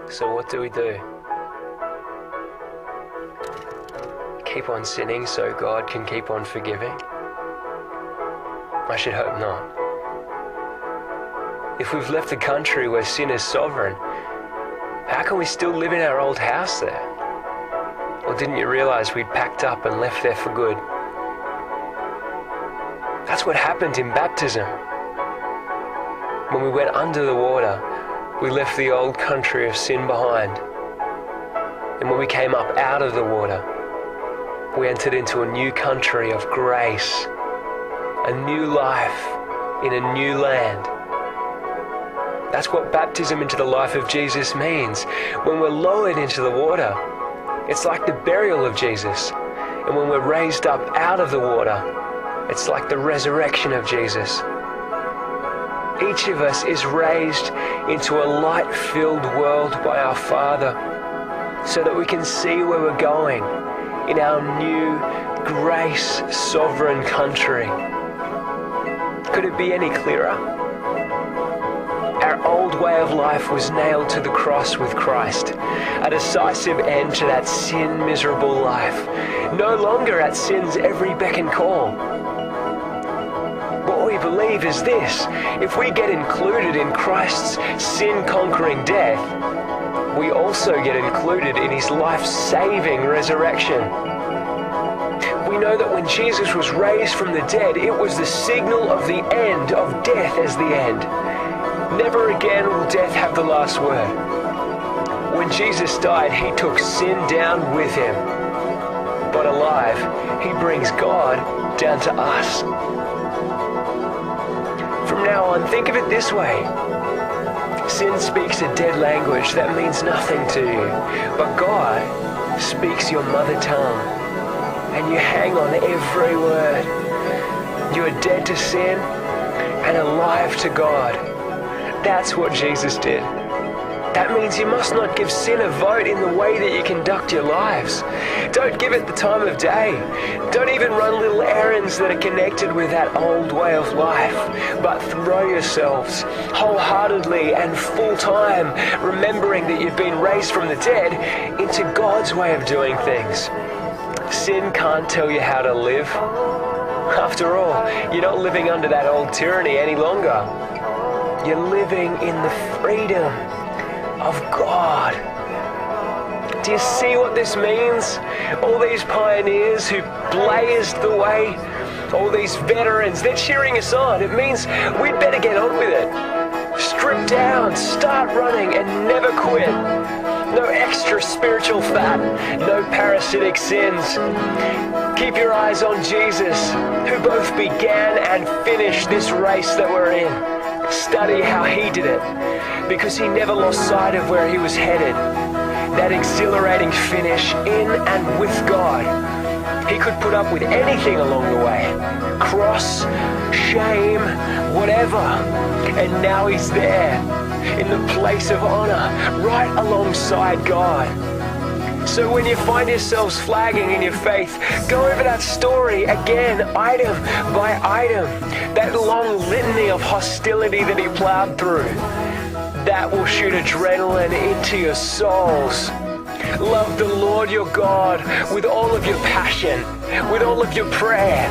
So what do we do? Keep on sinning so God can keep on forgiving? I should hope not. If we've left the country where sin is sovereign, how can we still live in our old house there? Or didn't you realize we'd packed up and left there for good? That's what happened in baptism. When we went under the water, we left the old country of sin behind. And when we came up out of the water, we entered into a new country of grace, a new life in a new land. That's what baptism into the life of Jesus means. When we're lowered into the water, it's like the burial of Jesus. And when we're raised up out of the water, it's like the resurrection of Jesus. Each of us is raised into a light-filled world by our Father so that we can see where we're going in our new grace-sovereign country. Could it be any clearer? Our old way of life was nailed to the cross with Christ, a decisive end to that sin-miserable life, no longer at sin's every beck and call. What we believe is this: if we get included in Christ's sin-conquering death, we also get included in his life-saving resurrection. We know that when Jesus was raised from the dead, it was the signal of the end, of death as the end. Never again will death have the last word. When Jesus died, he took sin down with him. But alive, he brings God down to us. From now on, think of it this way. Sin speaks a dead language that means nothing to you, but God speaks your mother tongue, and you hang on every word. You are dead to sin and alive to God. That's what Jesus did. That means you must not give sin a vote in the way that you conduct your lives. Don't give it the time of day. Don't even run little errands that are connected with that old way of life, but throw yourselves wholeheartedly and full time, remembering that you've been raised from the dead, into God's way of doing things. Sin can't tell you how to live. After all, you're not living under that old tyranny any longer. You're living in the freedom of God. Do you see what this means? All these pioneers who blazed the way, all these veterans, they're cheering us on. It means we'd better get on with it. Strip down, start running, and never quit. No extra spiritual fat, no parasitic sins. Keep your eyes on Jesus, who both began and finished this race that we're in. Study how he did it, because he never lost sight of where he was headed. That exhilarating finish in and with God. He could put up with anything along the way. Cross, shame, whatever. And now he's there, in the place of honor, right alongside God. So when you find yourselves flagging in your faith, go over that story again, item by item. That long litany of hostility that he plowed through. That will shoot adrenaline into your souls. Love the Lord your God with all of your passion, with all of your prayer,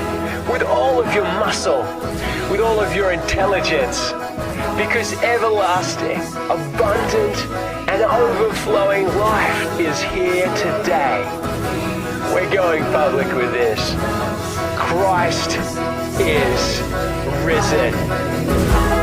with all of your muscle, with all of your intelligence. Because everlasting, abundant, and overflowing life is here today. We're going public with this. Christ is risen.